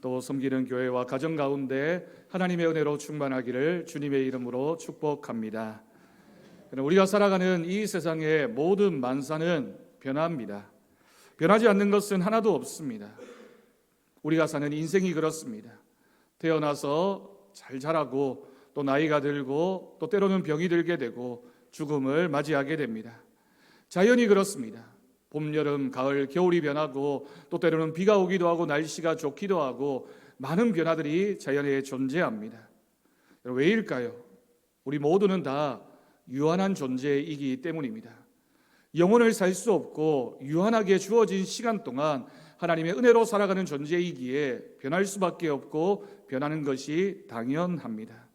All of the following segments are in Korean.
또 섬기는 교회와 가정 가운데 하나님의 은혜로 충만하기를 주님의 이름으로 축복합니다. 우리가 살아가는 이 세상의 모든 만사는 변합니다. 변하지 않는 것은 하나도 없습니다. 우리가 사는 인생이 그렇습니다. 태어나서 잘 자라고 또 나이가 들고 또 때로는 병이 들게 되고 죽음을 맞이하게 됩니다. 자연이 그렇습니다. 봄, 여름, 가을, 겨울이 변하고 또 때로는 비가 오기도 하고 날씨가 좋기도 하고 많은 변화들이 자연에 존재합니다. 왜일까요? 우리 모두는 다 유한한 존재이기 때문입니다. 영혼을 살 수 없고 유한하게 주어진 시간 동안 하나님의 은혜로 살아가는 존재이기에 변할 수밖에 없고 변하는 것이 당연합니다.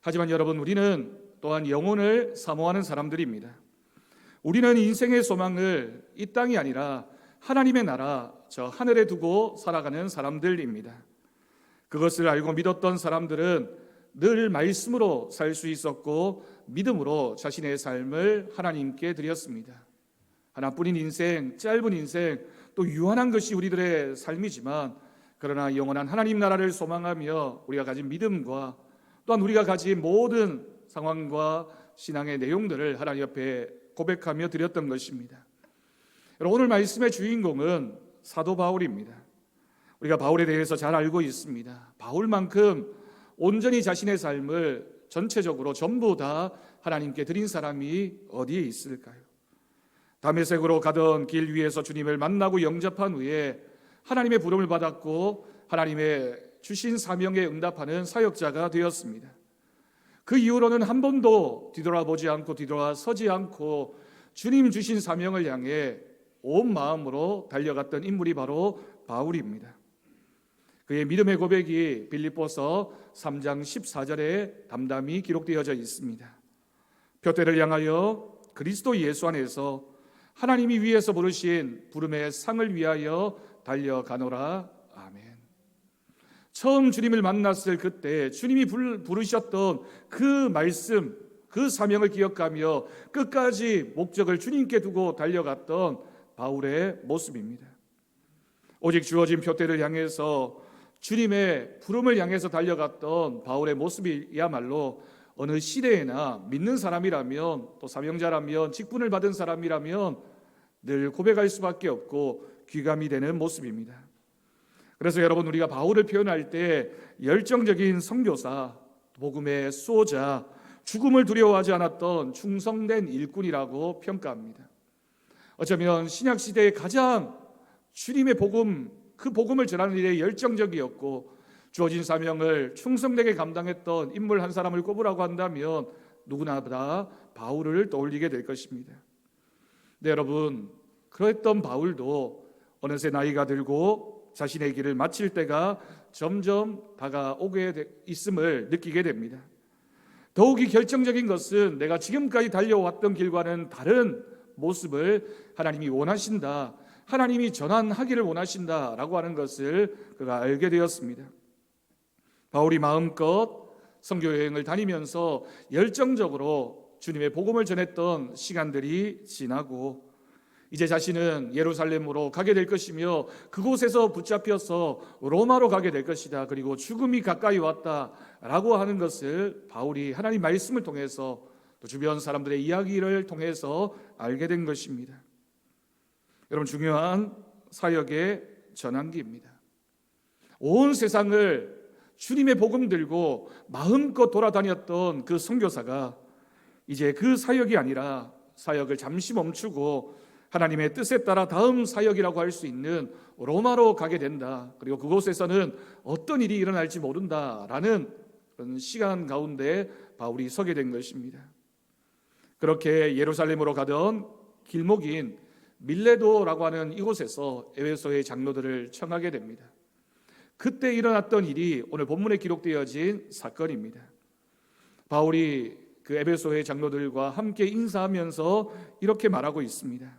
하지만 여러분, 우리는 또한 영혼을 사모하는 사람들입니다. 우리는 인생의 소망을 이 땅이 아니라 하나님의 나라, 저 하늘에 두고 살아가는 사람들입니다. 그것을 알고 믿었던 사람들은 늘 말씀으로 살 수 있었고 믿음으로 자신의 삶을 하나님께 드렸습니다. 하나뿐인 인생, 짧은 인생, 또 유한한 것이 우리들의 삶이지만 그러나 영원한 하나님 나라를 소망하며 우리가 가진 믿음과 또한 우리가 가진 모든 상황과 신앙의 내용들을 하나님 옆에 고백하며 드렸던 것입니다. 오늘 말씀의 주인공은 사도 바울입니다. 우리가 바울에 대해서 잘 알고 있습니다. 바울만큼 온전히 자신의 삶을 전체적으로 전부 다 하나님께 드린 사람이 어디에 있을까요? 다메섹으로 가던 길 위에서 주님을 만나고 영접한 후에 하나님의 부름을 받았고 하나님의 주신 사명에 응답하는 사역자가 되었습니다. 그 이후로는 한 번도 뒤돌아보지 않고 뒤돌아서지 않고 주님 주신 사명을 향해 온 마음으로 달려갔던 인물이 바로 바울입니다. 그의 믿음의 고백이 빌립보서 3장 14절에 담담히 기록되어져 있습니다. 표대를 향하여 그리스도 예수 안에서 하나님이 위에서 부르신 부름의 상을 위하여 달려가노라. 아멘. 처음 주님을 만났을 그때 주님이 부르셨던 그 말씀, 그 사명을 기억하며 끝까지 목적을 주님께 두고 달려갔던 바울의 모습입니다. 오직 주어진 표대를 향해서 주님의 부름을 향해서 달려갔던 바울의 모습이야말로 어느 시대에나 믿는 사람이라면 또 사명자라면 직분을 받은 사람이라면 늘 고백할 수밖에 없고 귀감이 되는 모습입니다. 그래서 여러분, 우리가 바울을 표현할 때 열정적인 선교사, 복음의 수호자, 죽음을 두려워하지 않았던 충성된 일꾼이라고 평가합니다. 어쩌면 신약시대에 가장 주님의 복음, 그 복음을 전하는 일에 열정적이었고 주어진 사명을 충성되게 감당했던 인물 한 사람을 꼽으라고 한다면 누구나 다 바울을 떠올리게 될 것입니다. 네, 여러분, 그랬던 바울도 어느새 나이가 들고 자신의 길을 마칠 때가 점점 다가오게 있음을 느끼게 됩니다. 더욱이 결정적인 것은 내가 지금까지 달려왔던 길과는 다른 모습을 하나님이 원하신다, 하나님이 전환하기를 원하신다라고 하는 것을 그가 알게 되었습니다. 바울이 마음껏 선교 여행을 다니면서 열정적으로 주님의 복음을 전했던 시간들이 지나고 이제 자신은 예루살렘으로 가게 될 것이며 그곳에서 붙잡혀서 로마로 가게 될 것이다. 그리고 죽음이 가까이 왔다라고 하는 것을 바울이 하나님 말씀을 통해서 또 주변 사람들의 이야기를 통해서 알게 된 것입니다. 여러분, 중요한 사역의 전환기입니다. 온 세상을 주님의 복음 들고 마음껏 돌아다녔던 그 선교사가 이제 그 사역이 아니라 사역을 잠시 멈추고 하나님의 뜻에 따라 다음 사역이라고 할 수 있는 로마로 가게 된다. 그리고 그곳에서는 어떤 일이 일어날지 모른다라는 그런 시간 가운데 바울이 서게 된 것입니다. 그렇게 예루살렘으로 가던 길목인 밀레도라고 하는 이곳에서 에베소의 장로들을 청하게 됩니다. 그때 일어났던 일이 오늘 본문에 기록되어진 사건입니다. 바울이 그 에베소의 장로들과 함께 인사하면서 이렇게 말하고 있습니다.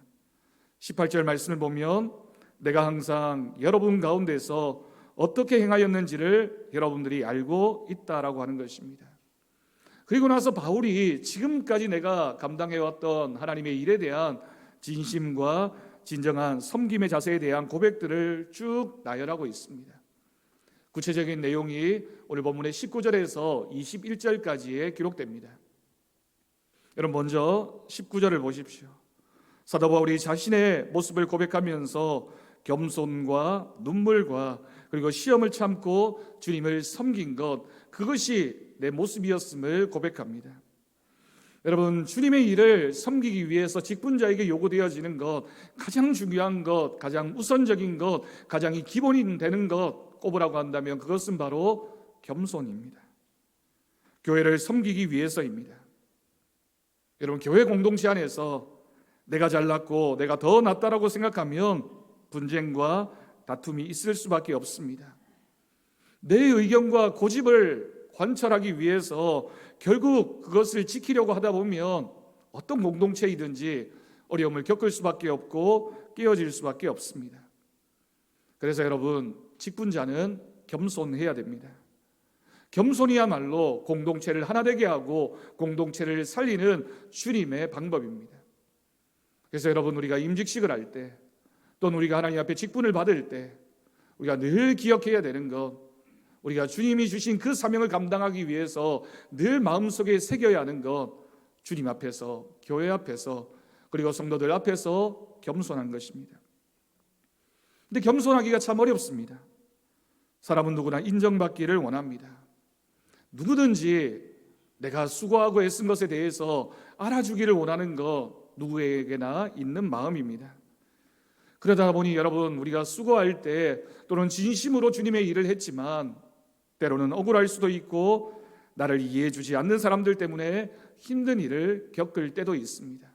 18절 말씀을 보면 내가 항상 여러분 가운데서 어떻게 행하였는지를 여러분들이 알고 있다라고 하는 것입니다. 그리고 나서 바울이 지금까지 내가 감당해왔던 하나님의 일에 대한 진심과 진정한 섬김의 자세에 대한 고백들을 쭉 나열하고 있습니다. 구체적인 내용이 오늘 본문의 19절에서 21절까지에 기록됩니다. 여러분, 먼저 19절을 보십시오. 사도 바울이 자신의 모습을 고백하면서 겸손과 눈물과 그리고 시험을 참고 주님을 섬긴 것, 그것이 내 모습이었음을 고백합니다. 여러분, 주님의 일을 섬기기 위해서 직분자에게 요구되어지는 것, 가장 중요한 것, 가장 우선적인 것, 가장 기본이 되는 것 꼽으라고 한다면 그것은 바로 겸손입니다. 교회를 섬기기 위해서입니다. 여러분, 교회 공동체 안에서 내가 잘났고 내가 더 낫다라고 생각하면 분쟁과 다툼이 있을 수밖에 없습니다. 내 의견과 고집을 관철하기 위해서 결국 그것을 지키려고 하다 보면 어떤 공동체이든지 어려움을 겪을 수밖에 없고 깨어질 수밖에 없습니다. 그래서 여러분, 직분자는 겸손해야 됩니다. 겸손이야말로 공동체를 하나 되게 하고 공동체를 살리는 주님의 방법입니다. 그래서 여러분, 우리가 임직식을 할 때 또는 우리가 하나님 앞에 직분을 받을 때 우리가 늘 기억해야 되는 것, 우리가 주님이 주신 그 사명을 감당하기 위해서 늘 마음속에 새겨야 하는 것, 주님 앞에서, 교회 앞에서, 그리고 성도들 앞에서 겸손한 것입니다. 근데 겸손하기가 참 어렵습니다. 사람은 누구나 인정받기를 원합니다. 누구든지 내가 수고하고 애쓴 것에 대해서 알아주기를 원하는 것, 누구에게나 있는 마음입니다. 그러다 보니 여러분, 우리가 수고할 때 또는 진심으로 주님의 일을 했지만 때로는 억울할 수도 있고 나를 이해해 주지 않는 사람들 때문에 힘든 일을 겪을 때도 있습니다.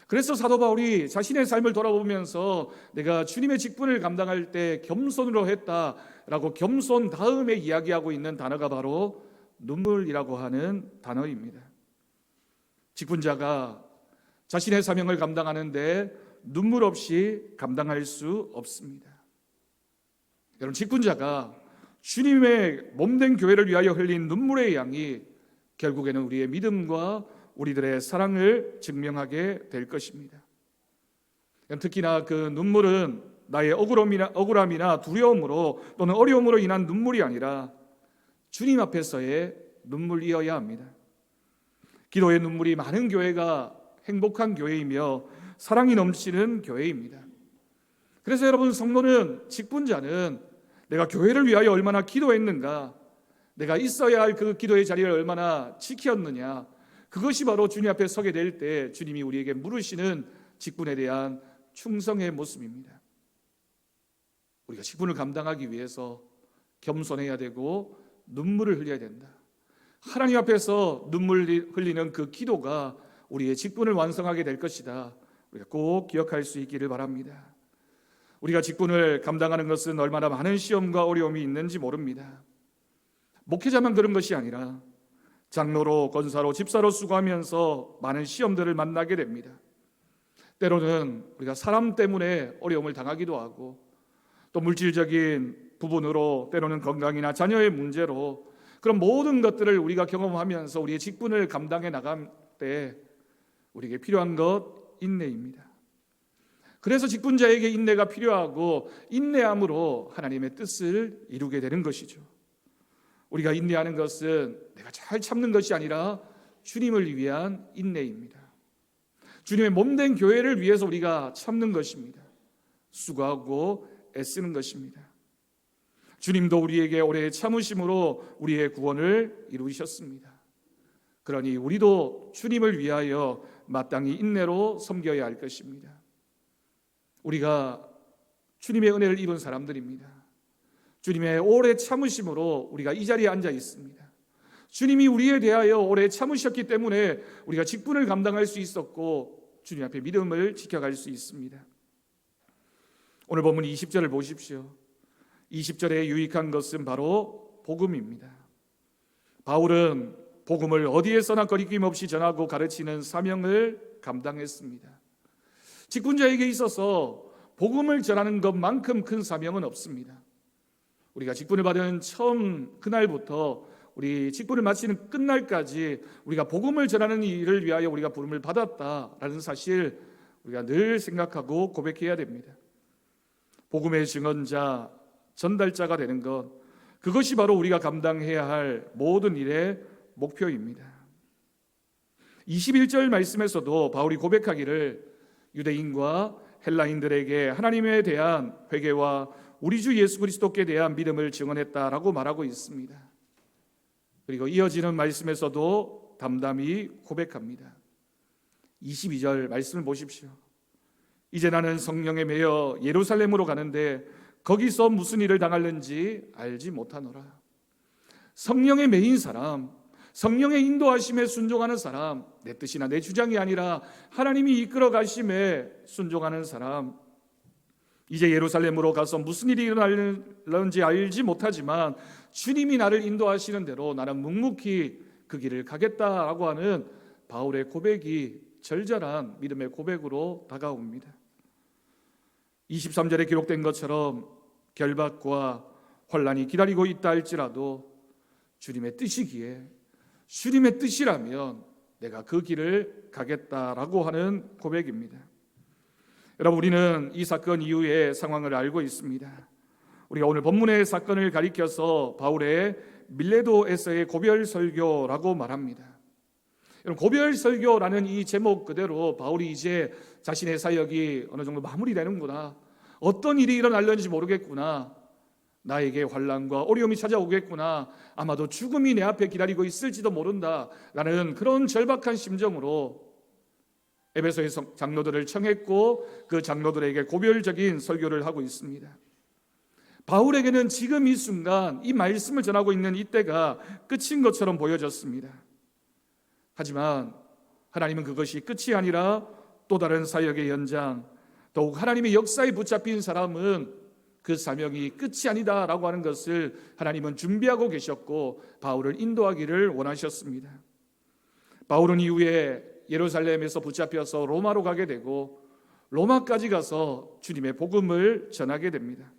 그래서 사도 바울이 자신의 삶을 돌아보면서 내가 주님의 직분을 감당할 때 겸손으로 했다라고 겸손 다음에 이야기하고 있는 단어가 바로 눈물이라고 하는 단어입니다. 직분자가 자신의 사명을 감당하는데 눈물 없이 감당할 수 없습니다. 여러분, 직분자가 주님의 몸된 교회를 위하여 흘린 눈물의 양이 결국에는 우리의 믿음과 우리들의 사랑을 증명하게 될 것입니다. 특히나 그 눈물은 나의 억울함이나 두려움으로 또는 어려움으로 인한 눈물이 아니라 주님 앞에서의 눈물이어야 합니다. 기도의 눈물이 많은 교회가 행복한 교회이며 사랑이 넘치는 교회입니다. 그래서 여러분, 성도는, 직분자는 내가 교회를 위하여 얼마나 기도했는가, 내가 있어야 할 그 기도의 자리를 얼마나 지켰느냐, 그것이 바로 주님 앞에 서게 될 때 주님이 우리에게 물으시는 직분에 대한 충성의 모습입니다. 우리가 직분을 감당하기 위해서 겸손해야 되고 눈물을 흘려야 된다. 하나님 앞에서 눈물 흘리는 그 기도가 우리의 직분을 완성하게 될 것이다. 우리가 꼭 기억할 수 있기를 바랍니다. 우리가 직분을 감당하는 것은 얼마나 많은 시험과 어려움이 있는지 모릅니다. 목회자만 그런 것이 아니라 장로로, 권사로, 집사로 수고하면서 많은 시험들을 만나게 됩니다. 때로는 우리가 사람 때문에 어려움을 당하기도 하고 또 물질적인 부분으로, 때로는 건강이나 자녀의 문제로, 그런 모든 것들을 우리가 경험하면서 우리의 직분을 감당해 나갈 때 우리에게 필요한 것, 인내입니다. 그래서 직분자에게 인내가 필요하고 인내함으로 하나님의 뜻을 이루게 되는 것이죠. 우리가 인내하는 것은 내가 잘 참는 것이 아니라 주님을 위한 인내입니다. 주님의 몸된 교회를 위해서 우리가 참는 것입니다. 수고하고 애쓰는 것입니다. 주님도 우리에게 오래 참으심으로 우리의 구원을 이루셨습니다. 그러니 우리도 주님을 위하여 마땅히 인내로 섬겨야 할 것입니다. 우리가 주님의 은혜를 입은 사람들입니다. 주님의 오래 참으심으로 우리가 이 자리에 앉아 있습니다. 주님이 우리에 대하여 오래 참으셨기 때문에 우리가 직분을 감당할 수 있었고 주님 앞에 믿음을 지켜갈 수 있습니다. 오늘 본문 20절을 보십시오. 20절에 유익한 것은 바로 복음입니다. 바울은 복음을 어디에서나 거리낌 없이 전하고 가르치는 사명을 감당했습니다. 직분자에게 있어서 복음을 전하는 것만큼 큰 사명은 없습니다. 우리가 직분을 받은 처음 그날부터 우리 직분을 마치는 끝날까지 우리가 복음을 전하는 일을 위하여 우리가 부름을 받았다라는 사실 우리가 늘 생각하고 고백해야 됩니다. 복음의 증언자, 전달자가 되는 것, 그것이 바로 우리가 감당해야 할 모든 일의 목표입니다. 21절 말씀에서도 바울이 고백하기를 유대인과 헬라인들에게 하나님에 대한 회개와 우리 주 예수 그리스도께 대한 믿음을 증언했다라고 말하고 있습니다. 그리고 이어지는 말씀에서도 담담히 고백합니다. 22절 말씀을 보십시오. 이제 나는 성령에 매여 예루살렘으로 가는데 거기서 무슨 일을 당할는지 알지 못하노라. 성령에 매인 사람, 성령의 인도하심에 순종하는 사람, 내 뜻이나 내 주장이 아니라 하나님이 이끌어 가심에 순종하는 사람, 이제 예루살렘으로 가서 무슨 일이 일어날는지 알지 못하지만 주님이 나를 인도하시는 대로 나는 묵묵히 그 길을 가겠다라고 하는 바울의 고백이 절절한 믿음의 고백으로 다가옵니다. 23절에 기록된 것처럼 결박과 환난이 기다리고 있다 할지라도 주님의 뜻이기에 주님의 뜻이라면 내가 그 길을 가겠다라고 하는 고백입니다. 여러분, 우리는 이 사건 이후의 상황을 알고 있습니다. 우리가 오늘 본문의 사건을 가리켜서 바울의 밀레도에서의 고별 설교라고 말합니다. 여러분, 고별 설교라는 이 제목 그대로 바울이 이제 자신의 사역이 어느 정도 마무리되는구나, 어떤 일이 일어날는지 모르겠구나, 나에게 환난과 어려움이 찾아오겠구나, 아마도 죽음이 내 앞에 기다리고 있을지도 모른다 라는 그런 절박한 심정으로 에베소의 장로들을 청했고 그 장로들에게 고별적인 설교를 하고 있습니다. 바울에게는 지금 이 순간 이 말씀을 전하고 있는 이때가 끝인 것처럼 보여졌습니다. 하지만 하나님은 그것이 끝이 아니라 또 다른 사역의 연장, 더욱 하나님의 역사에 붙잡힌 사람은 그 사명이 끝이 아니다라고 하는 것을 하나님은 준비하고 계셨고 바울을 인도하기를 원하셨습니다. 바울은 이후에 예루살렘에서 붙잡혀서 로마로 가게 되고 로마까지 가서 주님의 복음을 전하게 됩니다.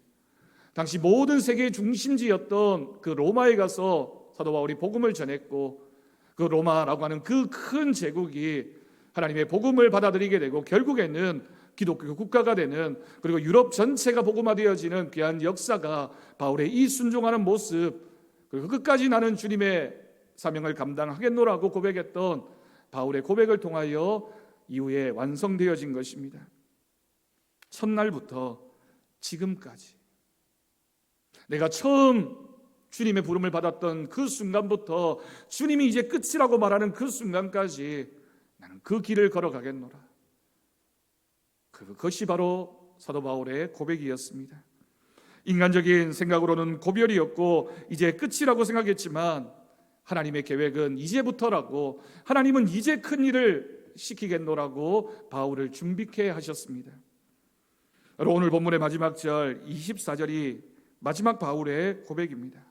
당시 모든 세계의 중심지였던 그 로마에 가서 사도 바울이 복음을 전했고 그 로마라고 하는 그 큰 제국이 하나님의 복음을 받아들이게 되고 결국에는 기독교 국가가 되는, 그리고 유럽 전체가 복음화되어지는 귀한 역사가 바울의 이 순종하는 모습, 그리고 끝까지 나는 주님의 사명을 감당하겠노라고 고백했던 바울의 고백을 통하여 이후에 완성되어진 것입니다. 첫날부터 지금까지 내가 처음 주님의 부름을 받았던 그 순간부터 주님이 이제 끝이라고 말하는 그 순간까지 나는 그 길을 걸어가겠노라. 그것이 바로 사도 바울의 고백이었습니다. 인간적인 생각으로는 고별이었고 이제 끝이라고 생각했지만 하나님의 계획은 이제부터라고, 하나님은 이제 큰 일을 시키겠노라고 바울을 준비케 하셨습니다. 오늘 본문의 마지막 절 24절이 마지막 바울의 고백입니다.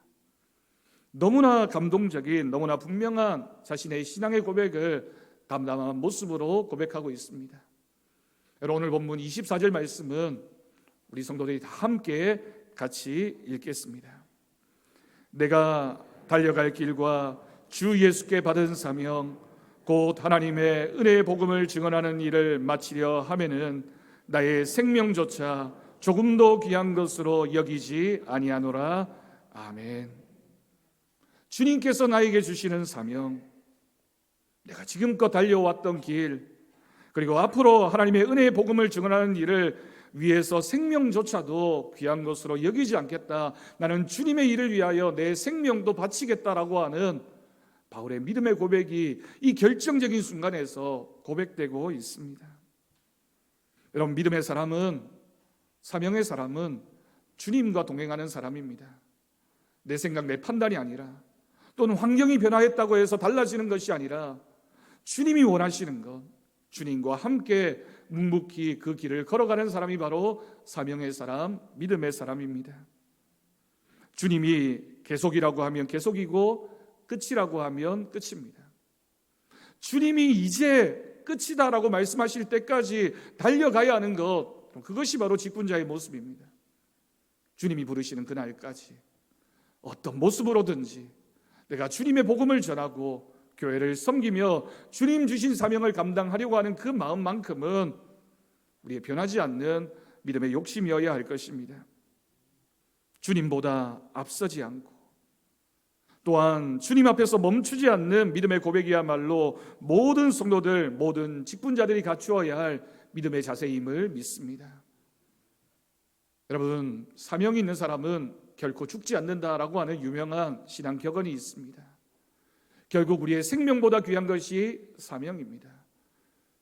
너무나 감동적인, 너무나 분명한 자신의 신앙의 고백을 담담한 모습으로 고백하고 있습니다. 오늘 본문 24절 말씀은 우리 성도들이 다 함께 같이 읽겠습니다. 내가 달려갈 길과 주 예수께 받은 사명 곧 하나님의 은혜의 복음을 증언하는 일을 마치려 하면은 나의 생명조차 조금도 귀한 것으로 여기지 아니하노라. 아멘. 주님께서 나에게 주시는 사명, 내가 지금껏 달려왔던 길, 그리고 앞으로 하나님의 은혜의 복음을 증언하는 일을 위해서 생명조차도 귀한 것으로 여기지 않겠다. 나는 주님의 일을 위하여 내 생명도 바치겠다라고 하는 바울의 믿음의 고백이 이 결정적인 순간에서 고백되고 있습니다. 여러분, 믿음의 사람은, 사명의 사람은 주님과 동행하는 사람입니다. 내 생각, 내 판단이 아니라, 또는 환경이 변화했다고 해서 달라지는 것이 아니라 주님이 원하시는 것, 주님과 함께 묵묵히 그 길을 걸어가는 사람이 바로 사명의 사람, 믿음의 사람입니다. 주님이 계속이라고 하면 계속이고 끝이라고 하면 끝입니다. 주님이 이제 끝이다라고 말씀하실 때까지 달려가야 하는 것, 그것이 바로 직분자의 모습입니다. 주님이 부르시는 그날까지 어떤 모습으로든지 내가 주님의 복음을 전하고 교회를 섬기며 주님 주신 사명을 감당하려고 하는 그 마음만큼은 우리의 변하지 않는 믿음의 욕심이어야 할 것입니다. 주님보다 앞서지 않고 또한 주님 앞에서 멈추지 않는 믿음의 고백이야말로 모든 성도들, 모든 직분자들이 갖추어야 할 믿음의 자세임을 믿습니다. 여러분, 사명이 있는 사람은 결코 죽지 않는다라고 하는 유명한 신앙 격언이 있습니다. 결국 우리의 생명보다 귀한 것이 사명입니다.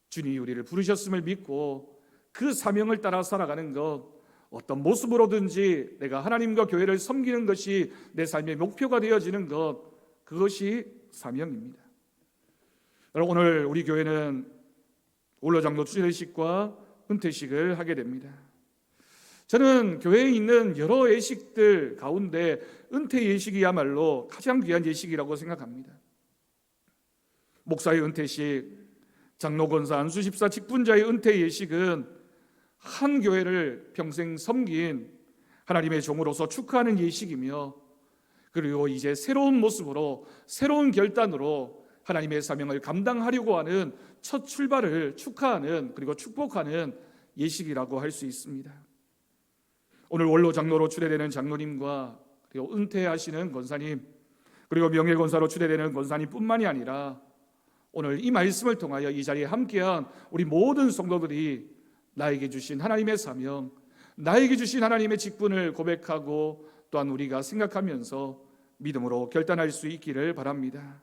주님이 우리를 부르셨음을 믿고 그 사명을 따라 살아가는 것, 어떤 모습으로든지 내가 하나님과 교회를 섬기는 것이 내 삶의 목표가 되어지는 것, 그것이 사명입니다. 여러분, 오늘 우리 교회는 올로장로 추대식과 은퇴식을 하게 됩니다. 저는 교회에 있는 여러 예식들 가운데 은퇴 예식이야말로 가장 귀한 예식이라고 생각합니다. 목사의 은퇴식, 장로, 권사, 안수집사, 직분자의 은퇴 예식은 한 교회를 평생 섬긴 하나님의 종으로서 축하하는 예식이며, 그리고 이제 새로운 모습으로 새로운 결단으로 하나님의 사명을 감당하려고 하는 첫 출발을 축하하는, 그리고 축복하는 예식이라고 할 수 있습니다. 오늘 원로 장로로 추대되는 장로님과 그리고 은퇴하시는 권사님, 그리고 명예권사로 추대되는 권사님뿐만이 아니라 오늘 이 말씀을 통하여 이 자리에 함께한 우리 모든 성도들이 나에게 주신 하나님의 사명, 나에게 주신 하나님의 직분을 고백하고 또한 우리가 생각하면서 믿음으로 결단할 수 있기를 바랍니다.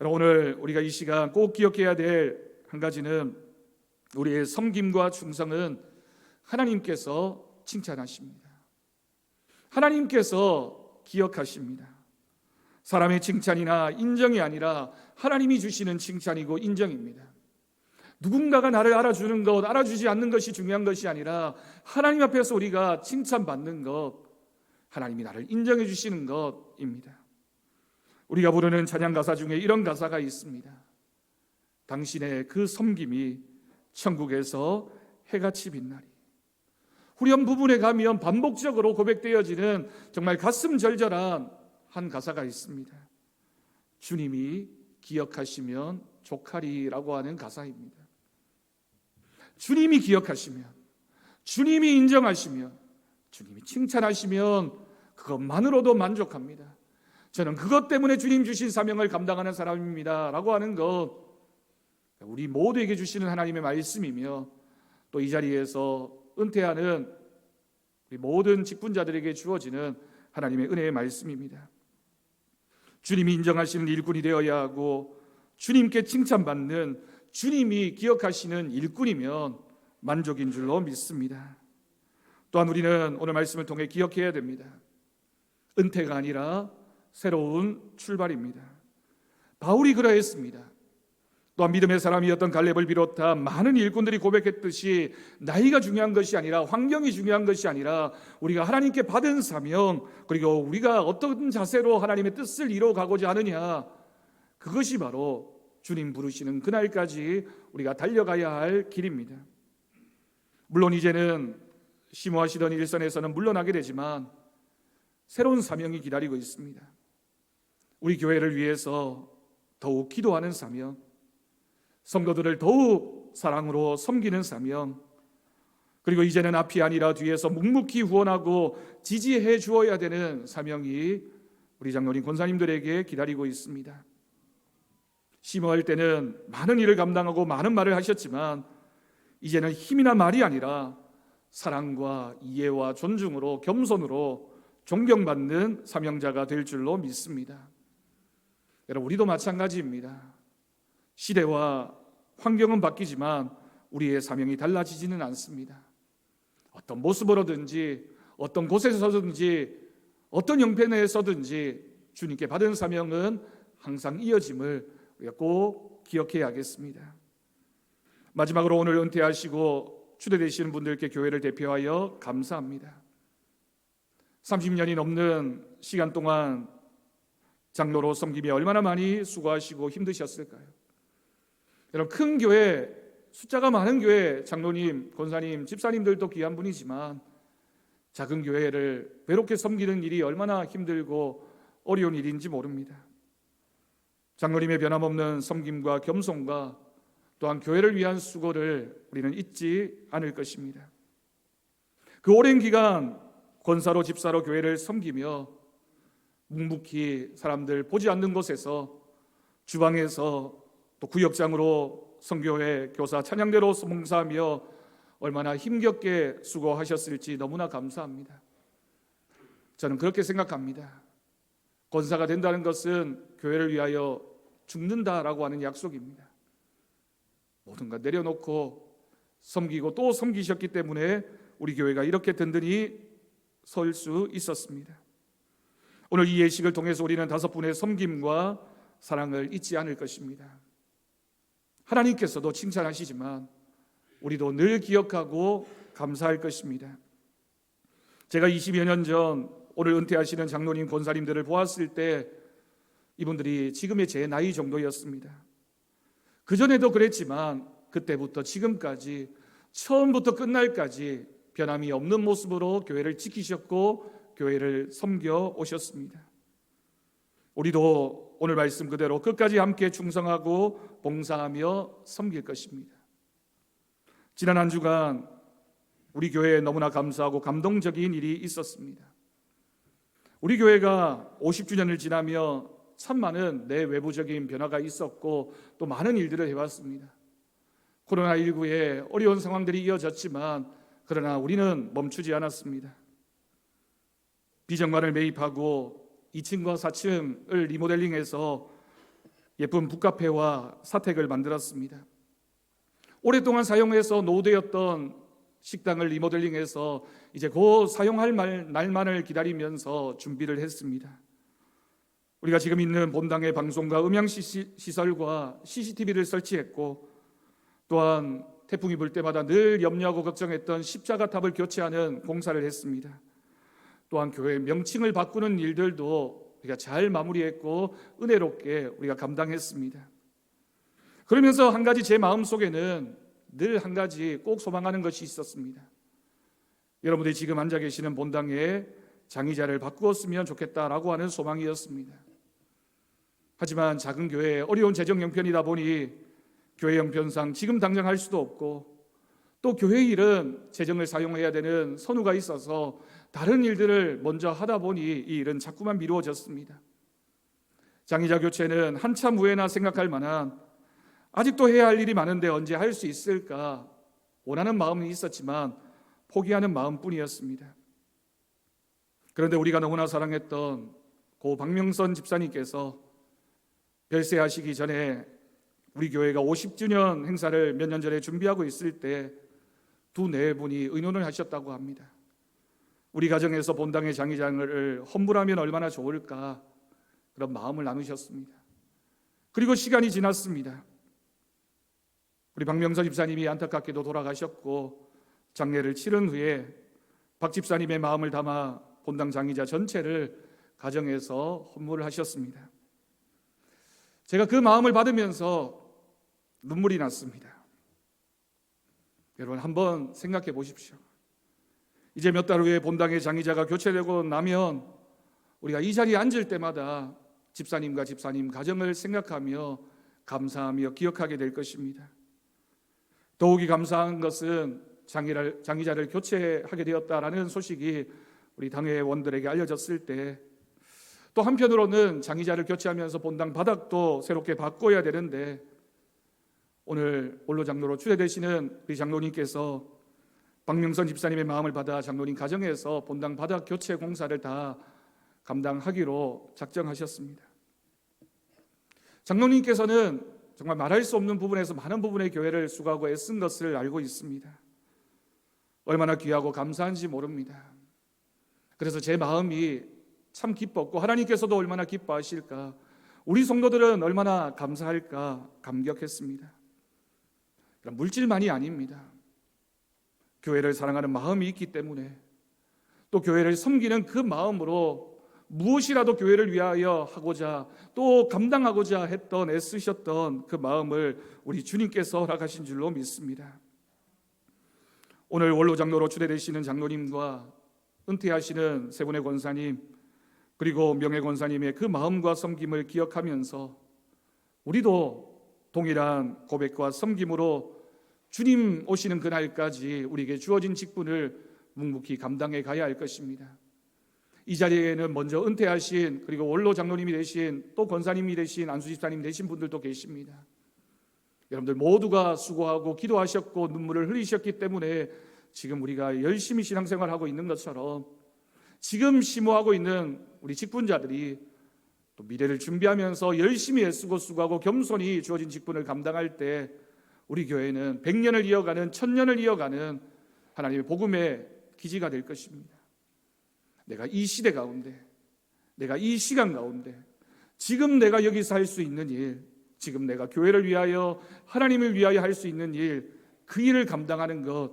여러분, 오늘 우리가 이 시간 꼭 기억해야 될 한 가지는 우리의 섬김과 충성은 하나님께서 칭찬하십니다. 하나님께서 기억하십니다. 사람의 칭찬이나 인정이 아니라 하나님이 주시는 칭찬이고 인정입니다. 누군가가 나를 알아주는 것, 알아주지 않는 것이 중요한 것이 아니라 하나님 앞에서 우리가 칭찬받는 것, 하나님이 나를 인정해 주시는 것입니다. 우리가 부르는 찬양 가사 중에 이런 가사가 있습니다. 당신의 그 섬김이 천국에서 해같이 빛나리. 후렴 부분에 가면 반복적으로 고백되어지는 정말 가슴 절절한 한 가사가 있습니다. 주님이 기억하시면 족하리라고 하는 가사입니다. 주님이 기억하시면, 주님이 인정하시면, 주님이 칭찬하시면 그것만으로도 만족합니다. 저는 그것 때문에 주님 주신 사명을 감당하는 사람입니다 라고 하는 것, 우리 모두에게 주시는 하나님의 말씀이며, 또 이 자리에서 은퇴하는 우리 모든 직분자들에게 주어지는 하나님의 은혜의 말씀입니다. 주님이 인정하시는 일꾼이 되어야 하고 주님께 칭찬받는, 주님이 기억하시는 일꾼이면 만족인 줄로 믿습니다. 또한 우리는 오늘 말씀을 통해 기억해야 됩니다. 은퇴가 아니라 새로운 출발입니다. 바울이 그러했습니다. 또한 믿음의 사람이었던 갈렙을 비롯한 많은 일꾼들이 고백했듯이 나이가 중요한 것이 아니라, 환경이 중요한 것이 아니라 우리가 하나님께 받은 사명, 그리고 우리가 어떤 자세로 하나님의 뜻을 이루어가고자 하느냐, 그것이 바로 주님 부르시는 그날까지 우리가 달려가야 할 길입니다. 물론 이제는 심호하시던 일선에서는 물러나게 되지만 새로운 사명이 기다리고 있습니다. 우리 교회를 위해서 더욱 기도하는 사명, 성도들을 더욱 사랑으로 섬기는 사명, 그리고 이제는 앞이 아니라 뒤에서 묵묵히 후원하고 지지해 주어야 되는 사명이 우리 장로님 권사님들에게 기다리고 있습니다. 심호할 때는 많은 일을 감당하고 많은 말을 하셨지만 이제는 힘이나 말이 아니라 사랑과 이해와 존중으로, 겸손으로 존경받는 사명자가 될 줄로 믿습니다. 여러분, 우리도 마찬가지입니다. 시대와 환경은 바뀌지만 우리의 사명이 달라지지는 않습니다. 어떤 모습으로든지, 어떤 곳에서든지, 어떤 형편에서든지 주님께 받은 사명은 항상 이어짐을 우리가 꼭 기억해야겠습니다. 마지막으로 오늘 은퇴하시고 추대되시는 분들께 교회를 대표하여 감사합니다. 30년이 넘는 시간 동안 장로로 섬김에 얼마나 많이 수고하시고 힘드셨을까요? 여러분, 큰 교회, 숫자가 많은 교회 장로님, 권사님, 집사님들도 귀한 분이지만 작은 교회를 외롭게 섬기는 일이 얼마나 힘들고 어려운 일인지 모릅니다. 장로님의 변함없는 섬김과 겸손과 또한 교회를 위한 수고를 우리는 잊지 않을 것입니다. 그 오랜 기간 권사로 집사로 교회를 섬기며 묵묵히 사람들 보지 않는 곳에서 주방에서 또 구역장으로 선교회 교사 찬양대로 봉사하며 얼마나 힘겹게 수고하셨을지 너무나 감사합니다. 저는 그렇게 생각합니다. 권사가 된다는 것은 교회를 위하여 죽는다라고 하는 약속입니다. 모든 것 내려놓고 섬기고 또 섬기셨기 때문에 우리 교회가 이렇게 든든히 설 수 있었습니다. 오늘 이 예식을 통해서 우리는 5분의 섬김과 사랑을 잊지 않을 것입니다. 하나님께서도 칭찬하시지만 우리도 늘 기억하고 감사할 것입니다. 제가 20여 년 전 오늘 은퇴하시는 장로님 권사님들을 보았을 때 이분들이 지금의 제 나이 정도였습니다. 그전에도 그랬지만 그때부터 지금까지 처음부터 끝날까지 변함이 없는 모습으로 교회를 지키셨고 교회를 섬겨 오셨습니다. 우리도 오늘 말씀 그대로 끝까지 함께 충성하고 봉사하며 섬길 것입니다. 지난 한 주간 우리 교회에 너무나 감사하고 감동적인 일이 있었습니다. 우리 교회가 50주년을 지나며 참 많은 내외부적인 변화가 있었고 또 많은 일들을 해왔습니다. 코로나19의 어려운 상황들이 이어졌지만 그러나 우리는 멈추지 않았습니다. 비정관을 매입하고 2층과 4층을 리모델링해서 예쁜 북카페와 사택을 만들었습니다. 오랫동안 사용해서 노후되었던 식당을 리모델링해서 이제 곧 사용할 날만을 기다리면서 준비를 했습니다. 우리가 지금 있는 본당의 방송과 음향 시설과 CCTV를 설치했고 또한 태풍이 불 때마다 늘 염려하고 걱정했던 십자가탑을 교체하는 공사를 했습니다. 또한 교회 명칭을 바꾸는 일들도 우리가 잘 마무리했고 은혜롭게 우리가 감당했습니다. 그러면서 한 가지 제 마음속에는 늘 한 가지 꼭 소망하는 것이 있었습니다. 여러분들이 지금 앉아 계시는 본당에 장의자를 바꾸었으면 좋겠다라고 하는 소망이었습니다. 하지만 작은 교회에 어려운 재정 형편이다 보니 교회 형편상 지금 당장 할 수도 없고 또 교회 일은 재정을 사용해야 되는 선우가 있어서 다른 일들을 먼저 하다 보니 이 일은 자꾸만 미루어졌습니다. 장의자 교체는 한참 후에나 생각할 만한 아직도 해야 할 일이 많은데 언제 할 수 있을까 원하는 마음이 있었지만 포기하는 마음뿐이었습니다. 그런데 우리가 너무나 사랑했던 고 박명선 집사님께서 별세하시기 전에 우리 교회가 50주년 행사를 몇 년 전에 준비하고 있을 때 두 네 분이 의논을 하셨다고 합니다. 우리 가정에서 본당의 장의장을 헌물하면 얼마나 좋을까 그런 마음을 나누셨습니다. 그리고 시간이 지났습니다. 우리 박명선 집사님이 안타깝게도 돌아가셨고 장례를 치른 후에 박 집사님의 마음을 담아 본당 장의자 전체를 가정에서 헌물을 하셨습니다. 제가 그 마음을 받으면서 눈물이 났습니다. 여러분 한번 생각해 보십시오. 이제 몇 달 후에 본당의 장의자가 교체되고 나면 우리가 이 자리에 앉을 때마다 집사님과 집사님 가정을 생각하며 감사하며 기억하게 될 것입니다. 더욱이 감사한 것은 장의자를 교체하게 되었다라는 소식이 우리 당회원들에게 알려졌을 때 또 한편으로는 장의자를 교체하면서 본당 바닥도 새롭게 바꿔야 되는데 오늘 원로 장로로 추대되시는 우리 장로님께서 박명선 집사님의 마음을 받아 장로님 가정에서 본당 바닥 교체 공사를 다 감당하기로 작정하셨습니다. 장로님께서는 정말 말할 수 없는 부분에서 많은 부분의 교회를 수고하고 애쓴 것을 알고 있습니다. 얼마나 귀하고 감사한지 모릅니다. 그래서 제 마음이 참 기뻤고 하나님께서도 얼마나 기뻐하실까, 우리 성도들은 얼마나 감사할까 감격했습니다. 물질만이 아닙니다. 교회를 사랑하는 마음이 있기 때문에 또 교회를 섬기는 그 마음으로 무엇이라도 교회를 위하여 하고자 또 감당하고자 했던 애쓰셨던 그 마음을 우리 주님께서 허락하신 줄로 믿습니다. 오늘 원로 장로로 추대되시는 장로님과 은퇴하시는 세 분의 권사님 그리고 명예 권사님의 그 마음과 섬김을 기억하면서 우리도 동일한 고백과 섬김으로 주님 오시는 그날까지 우리에게 주어진 직분을 묵묵히 감당해 가야 할 것입니다. 이 자리에는 먼저 은퇴하신, 그리고 원로 장로님이 되신, 또 권사님이 되신, 안수집사님 되신 분들도 계십니다. 여러분들 모두가 수고하고 기도하셨고 눈물을 흘리셨기 때문에 지금 우리가 열심히 신앙생활하고 있는 것처럼, 지금 심호하고 있는 우리 직분자들이 또 미래를 준비하면서 열심히 애쓰고 수고하고 겸손히 주어진 직분을 감당할 때 우리 교회는 100년을 이어가는, 1000년을 이어가는 하나님의 복음의 기지가 될 것입니다. 내가 이 시대 가운데, 내가 이 시간 가운데, 지금 내가 여기서 할 수 있는 일, 지금 내가 교회를 위하여, 하나님을 위하여 할 수 있는 일, 그 일을 감당하는 것,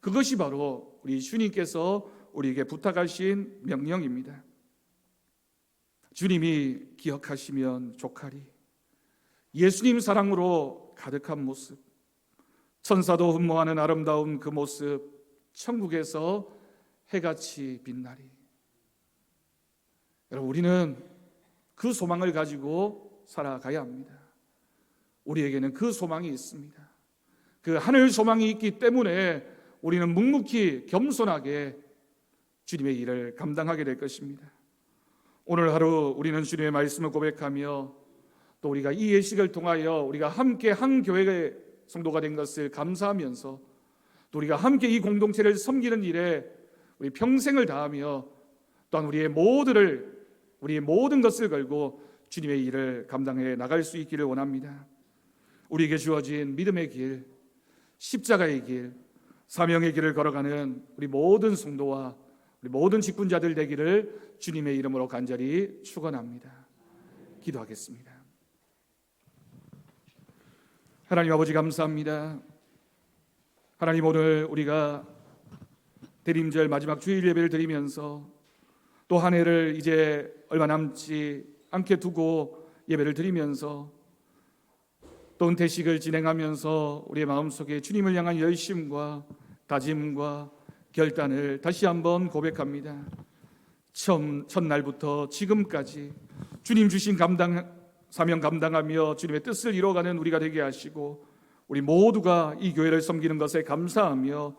그것이 바로 우리 주님께서 우리에게 부탁하신 명령입니다. 주님이 기억하시면 족하리. 예수님 사랑으로 가득한 모습, 천사도 흠모하는 아름다운 그 모습, 천국에서 해같이 빛나리. 여러분, 우리는 그 소망을 가지고 살아가야 합니다. 우리에게는 그 소망이 있습니다. 그 하늘 소망이 있기 때문에 우리는 묵묵히 겸손하게 주님의 일을 감당하게 될 것입니다. 오늘 하루 우리는 주님의 말씀을 고백하며, 또 우리가 이 예식을 통하여 우리가 함께 한 교회의 성도가 된 것을 감사하면서, 또 우리가 함께 이 공동체를 섬기는 일에 우리 평생을 다하며, 또한 우리의 모든 것을 걸고 주님의 일을 감당해 나갈 수 있기를 원합니다. 우리에게 주어진 믿음의 길, 십자가의 길, 사명의 길을 걸어가는 우리 모든 성도와 우리 모든 직분자들 되기를 주님의 이름으로 간절히 축원합니다. 기도하겠습니다. 하나님 아버지, 감사합니다. 하나님, 오늘 우리가 대림절 마지막 주일 예배를 드리면서 또 한 해를 이제 얼마 남지 않게 두고 예배를 드리면서 또 은퇴식을 진행하면서 우리의 마음속에 주님을 향한 열심과 다짐과 결단을 다시 한번 고백합니다. 첫날부터 지금까지 주님 주신 사명 감당하며 주님의 뜻을 이루어가는 우리가 되게 하시고, 우리 모두가 이 교회를 섬기는 것에 감사하며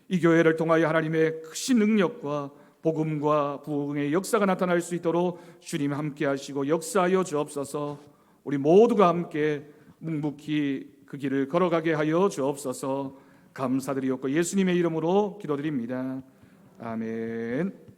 이 교회를 통하여 하나님의 크신 능력과 복음과 부흥의 역사가 나타날 수 있도록 주님 함께 하시고 역사하여 주옵소서. 우리 모두가 함께 묵묵히 그 길을 걸어가게 하여 주옵소서. 감사드리옵고 예수님의 이름으로 기도드립니다. 아멘.